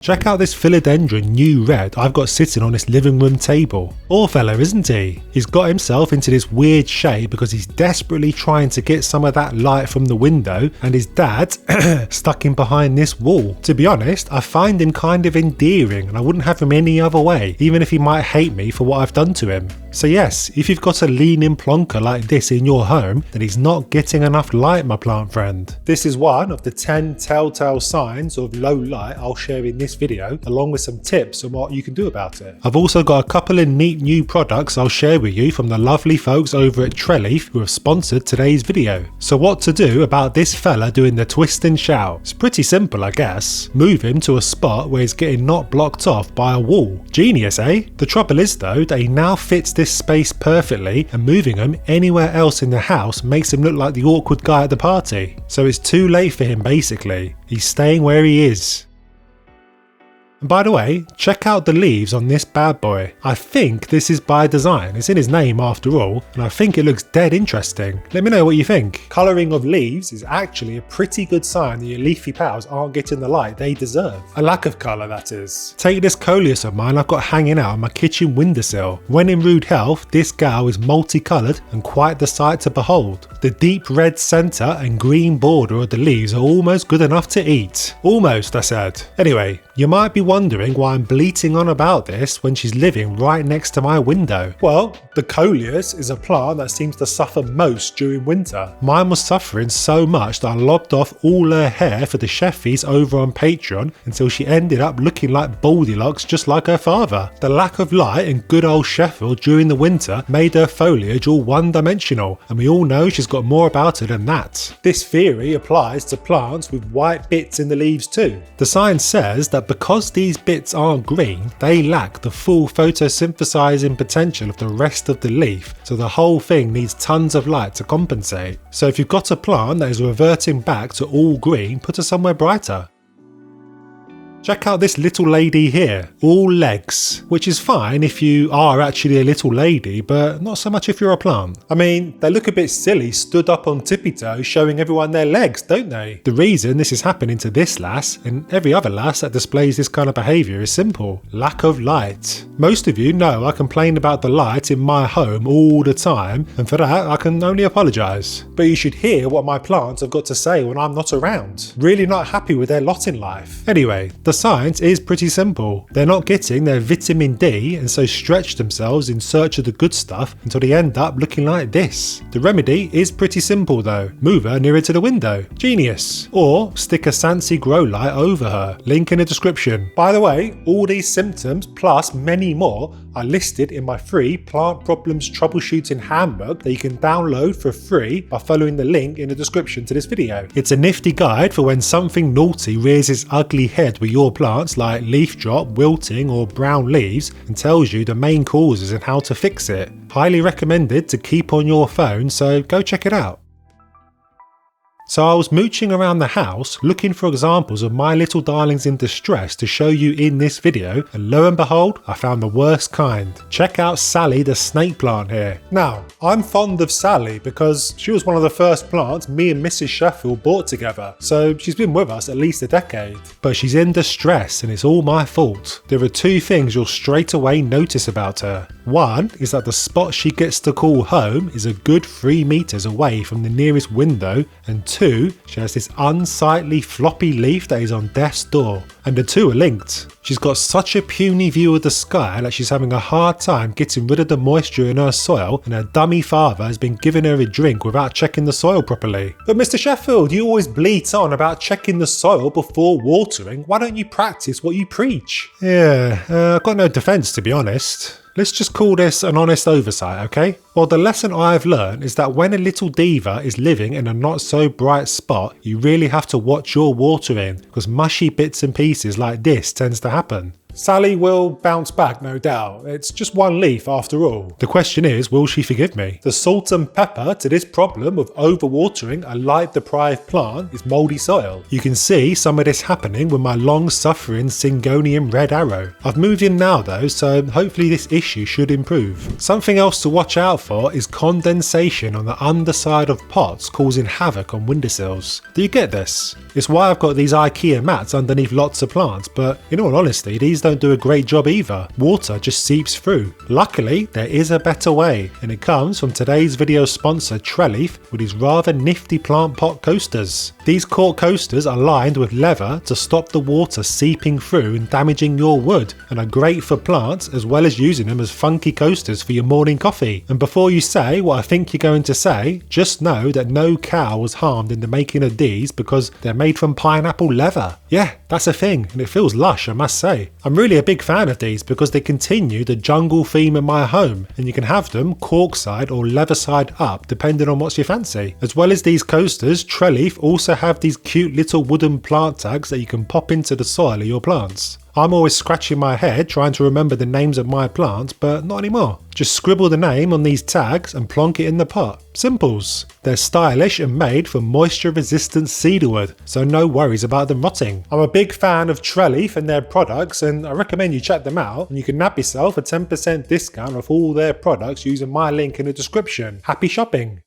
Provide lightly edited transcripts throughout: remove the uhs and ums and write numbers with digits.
Check out this philodendron new red I've got sitting on this living room table. Poor fella, isn't he? He's got himself into this weird shape because he's desperately trying to get some of that light from the window, and his dad stuck him behind this wall. To be honest, I find him kind of endearing and I wouldn't have him any other way, even if he might hate me for what I've done to him. So yes, if you've got a leaning plonker like this in your home, then he's not getting enough light, my plant friend. This is one of the 10 telltale signs of low light I'll share in this video, along with some tips on what you can do about it. I've also got a couple of neat new products I'll share with you from the lovely folks over at Treleaf who have sponsored today's video. So what to do about this fella doing the twist and shout? It's pretty simple, I guess. Move him to a spot where he's getting not blocked off by a wall. Genius, eh? The trouble is though that he now fits this space perfectly, and moving him anywhere else in the house makes him look like the awkward guy at the party. So it's too late for him basically. He's staying where he is. And by the way, check out the leaves on this bad boy. I think this is by design, it's in his name after all, and I think it looks dead interesting. Let me know what you think. Colouring of leaves is actually a pretty good sign that your leafy pals aren't getting the light they deserve. A lack of colour, that is. Take this coleus of mine I've got hanging out on my kitchen windowsill. When in rude health, this gal is multicoloured and quite the sight to behold. The deep red centre and green border of the leaves are almost good enough to eat. Almost, I said. Anyway, you might be wondering why I'm bleating on about this when she's living right next to my window. Well, the coleus is a plant that seems to suffer most during winter. Mine was suffering so much that I lopped off all her hair for the Sheffies over on Patreon until she ended up looking like Goldilocks just like her father. The lack of light in good old Sheffield during the winter made her foliage all one-dimensional, and we all know she's got more about her than that. This theory applies to plants with white bits in the leaves too. The science says that because these bits aren't green, they lack the full photosynthesizing potential of the rest of the leaf, so the whole thing needs tons of light to compensate. So if you've got a plant that is reverting back to all green, put her somewhere brighter. Check out this little lady here, all legs, which is fine if you are actually a little lady, but not so much if you're a plant. I mean, they look a bit silly stood up on tippy toes showing everyone their legs, don't they? The reason this is happening to this lass and every other lass that displays this kind of behaviour is simple: lack of light. Most of you know I complain about the light in my home all the time, and for that I can only apologise. But you should hear what my plants have got to say when I'm not around. Really not happy with their lot in life. Anyway, the science is pretty simple. They're not getting their vitamin D and so stretch themselves in search of the good stuff until they end up looking like this. The remedy is pretty simple though. Move her nearer to the window. Genius. Or stick a Sansi grow light over her. Link in the description. By the way, all these symptoms plus many more are listed in my free plant problems troubleshooting handbook that you can download for free by following the link in the description to this video. It's a nifty guide for when something naughty rears its ugly head with your plants like leaf drop, wilting or brown leaves, and tells you the main causes and how to fix it. Highly recommended to keep on your phone, so go check it out. So I was mooching around the house looking for examples of my little darlings in distress to show you in this video, and lo and behold, I found the worst kind. Check out Sally the snake plant here. Now, I'm fond of Sally because she was one of the first plants me and Mrs. Sheffield bought together, so she's been with us at least a decade. But she's in distress and it's all my fault. There are two things you'll straight away notice about her. One is that the spot she gets to call home is a good 3 meters away from the nearest window, and two, she has this unsightly floppy leaf that is on death's door, and the two are linked. She's got such a puny view of the sky that she's having a hard time getting rid of the moisture in her soil, and her dummy father has been giving her a drink without checking the soil properly. But Mr. Sheffield, you always bleat on about checking the soil before watering. Why don't you practice what you preach? Yeah, I've got no defence to be honest. Let's just call this an honest oversight, okay? Well, the lesson I've learned is that when a little diva is living in a not so bright spot, you really have to watch your watering, because mushy bits and pieces like this tends to happen. Sally will bounce back, no doubt. It's just one leaf after all. The question is, will she forgive me? The salt and pepper to this problem of overwatering a light-deprived plant is mouldy soil. You can see some of this happening with my long-suffering Syngonium red arrow. I've moved in now though, so hopefully this issue should improve. Something else to watch out for is condensation on the underside of pots causing havoc on windowsills. Do you get this? It's why I've got these IKEA mats underneath lots of plants, but in all honesty, these don't do a great job either. Water just seeps through. Luckily, there is a better way, and it comes from today's video sponsor Treleaf with his rather nifty plant pot coasters. These cork coasters are lined with leather to stop the water seeping through and damaging your wood, and are great for plants as well as using them as funky coasters for your morning coffee. And before you say what I think you're going to say, just know that no cow was harmed in the making of these because they're made from pineapple leather. Yeah, that's a thing, and it feels lush, I must say. I'm really a big fan of these because they continue the jungle theme in my home, and you can have them cork side or leather side up depending on what's your fancy. As well as these coasters, Treleaf also have these cute little wooden plant tags that you can pop into the soil of your plants. I'm always scratching my head trying to remember the names of my plants, but not anymore. Just scribble the name on these tags and plonk it in the pot. Simples. They're stylish and made from moisture resistant cedarwood, so no worries about them rotting. I'm a big fan of Treleaf and their products, and I recommend you check them out, and you can nab yourself a 10% discount off all their products using my link in the description. Happy shopping!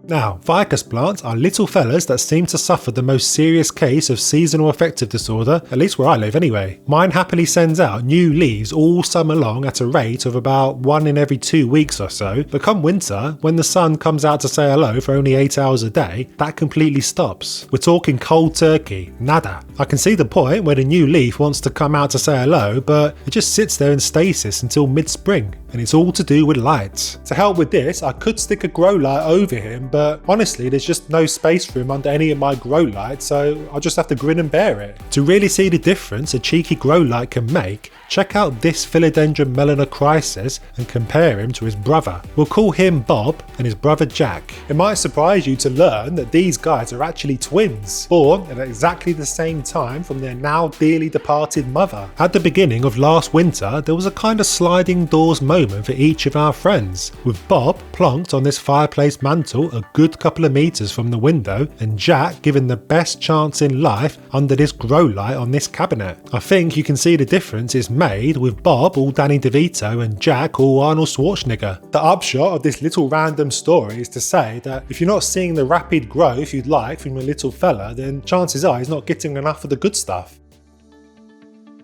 Now, ficus plants are little fellas that seem to suffer the most serious case of seasonal affective disorder, at least where I live anyway. Mine happily sends out new leaves all summer long at a rate of about 1 in every 2 weeks or so, but come winter, when the sun comes out to say hello for only 8 hours a day, that completely stops. We're talking cold turkey, nada. I can see the point where the new leaf wants to come out to say hello, but it just sits there in stasis until mid-spring, and it's all to do with light. To help with this, I could stick a grow light over him, but honestly there's just no space for him under any of my grow lights, so I'll just have to grin and bear it. To really see the difference a cheeky grow light can make, check out this Philodendron melanocrisis and compare him to his brother. We'll call him Bob and his brother Jack. It might surprise you to learn that these guys are actually twins, born at exactly the same time from their now dearly departed mother. At the beginning of last winter, there was a kind of sliding doors moment for each of our friends, with Bob plonked on this fireplace mantle a good couple of meters from the window, and Jack given the best chance in life under this grow light on this cabinet. I think you can see the difference is made with Bob all Danny DeVito and Jack all Arnold Schwarzenegger. The upshot of this little random story is to say that if you're not seeing the rapid growth you'd like from your little fella, then chances are he's not getting enough of the good stuff.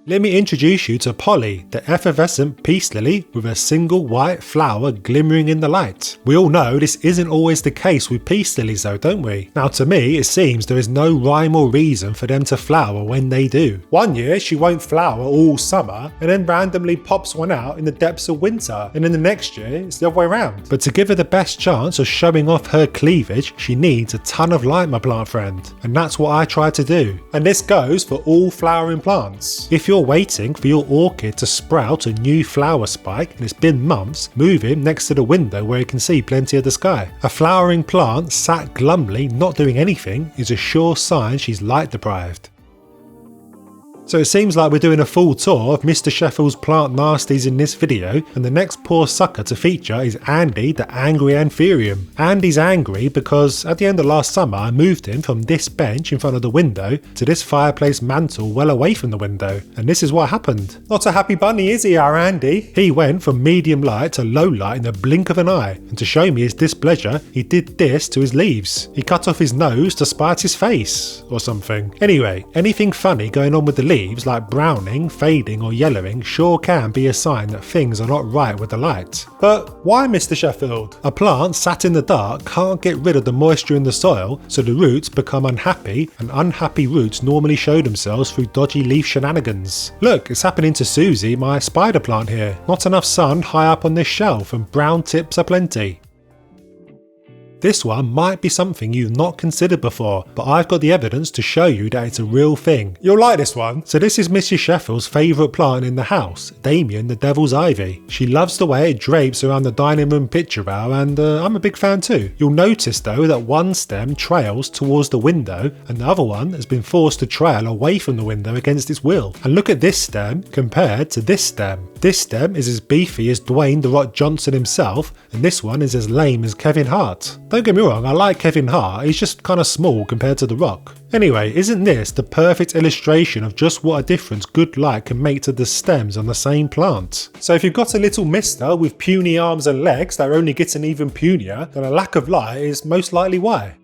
Let me introduce you to Polly, the effervescent peace lily with a single white flower glimmering in the light. We all know this isn't always the case with peace lilies though, don't we? Now to me, it seems there is no rhyme or reason for them to flower when they do. One year she won't flower all summer and then randomly pops one out in the depths of winter, and then the next year it's the other way around. But to give her the best chance of showing off her cleavage, she needs a ton of light, my plant friend. And that's what I try to do. And this goes for all flowering plants. If you're waiting for your orchid to sprout a new flower spike and it's been months, move him next to the window where you can see plenty of the sky. A flowering plant sat glumly not doing anything is a sure sign she's light deprived. So it seems like we're doing a full tour of Mr. Sheffield's plant nasties in this video, and the next poor sucker to feature is Andy the Angry Anthurium. Andy's angry because at the end of last summer I moved him from this bench in front of the window to this fireplace mantle well away from the window, and this is what happened. Not a happy bunny, is he, our Andy? He went from medium light to low light in the blink of an eye, and to show me his displeasure he did this to his leaves. He cut off his nose to spite his face, or something. Anyway, anything funny going on with the leaves like browning, fading or yellowing sure can be a sign that things are not right with the light. But why, Mr. Sheffield? A plant sat in the dark can't get rid of the moisture in the soil, so the roots become unhappy, and unhappy roots normally show themselves through dodgy leaf shenanigans. Look, it's happening to Susie, my spider plant here. Not enough sun high up on this shelf and brown tips aplenty. This one might be something you've not considered before, but I've got the evidence to show you that it's a real thing. You'll like this one. So this is Mrs. Sheffield's favourite plant in the house, Damien the Devil's Ivy. She loves the way it drapes around the dining room picture rail, and I'm a big fan too. You'll notice though that one stem trails towards the window and the other one has been forced to trail away from the window against its will. And look at this stem compared to this stem. This stem is as beefy as Dwayne "The Rock" Johnson himself, and this one is as lame as Kevin Hart. Don't get me wrong, I like Kevin Hart, he's just kinda small compared to The Rock. Anyway, isn't this the perfect illustration of just what a difference good light can make to the stems on the same plant? So if you've got a little mister with puny arms and legs that are only getting even punier, then a lack of light is most likely why.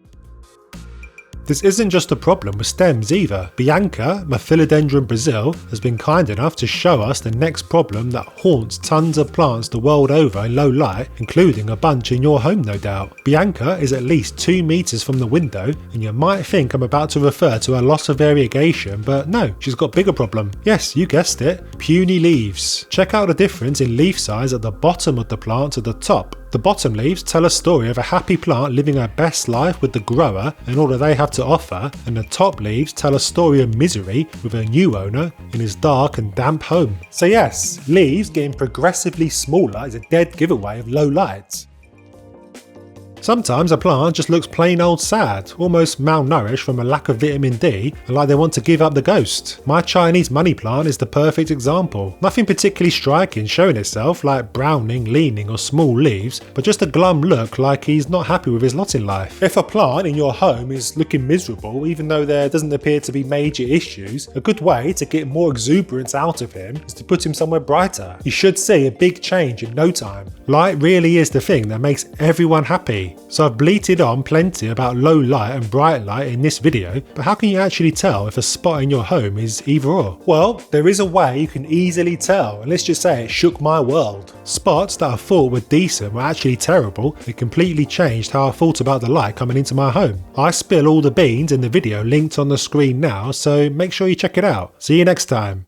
This isn't just a problem with stems either. Bianca, my Philodendron Brazil, has been kind enough to show us the next problem that haunts tons of plants the world over in low light, including a bunch in your home no doubt. Bianca is at least 2 meters from the window, and you might think I'm about to refer to her loss of variegation, but no, she's got a bigger problem. Yes, you guessed it, puny leaves. Check out the difference in leaf size at the bottom of the plant to the top. The bottom leaves tell a story of a happy plant living her best life with the grower and all that they have to offer, and the top leaves tell a story of misery with her new owner in his dark and damp home. So yes, leaves getting progressively smaller is a dead giveaway of low light. Sometimes a plant just looks plain old sad, almost malnourished from a lack of vitamin D, and like they want to give up the ghost. My Chinese money plant is the perfect example. Nothing particularly striking showing itself like browning, leaning or small leaves, but just a glum look like he's not happy with his lot in life. If a plant in your home is looking miserable, even though there doesn't appear to be major issues, a good way to get more exuberance out of him is to put him somewhere brighter. You should see a big change in no time. Light really is the thing that makes everyone happy. So I've bleated on plenty about low light and bright light in this video, but how can you actually tell if a spot in your home is either or? Well, there is a way you can easily tell, and let's just say it shook my world. Spots that I thought were decent were actually terrible. It completely changed how I thought about the light coming into my home. I spill all the beans in the video linked on the screen now, so make sure you check it out. See you next time.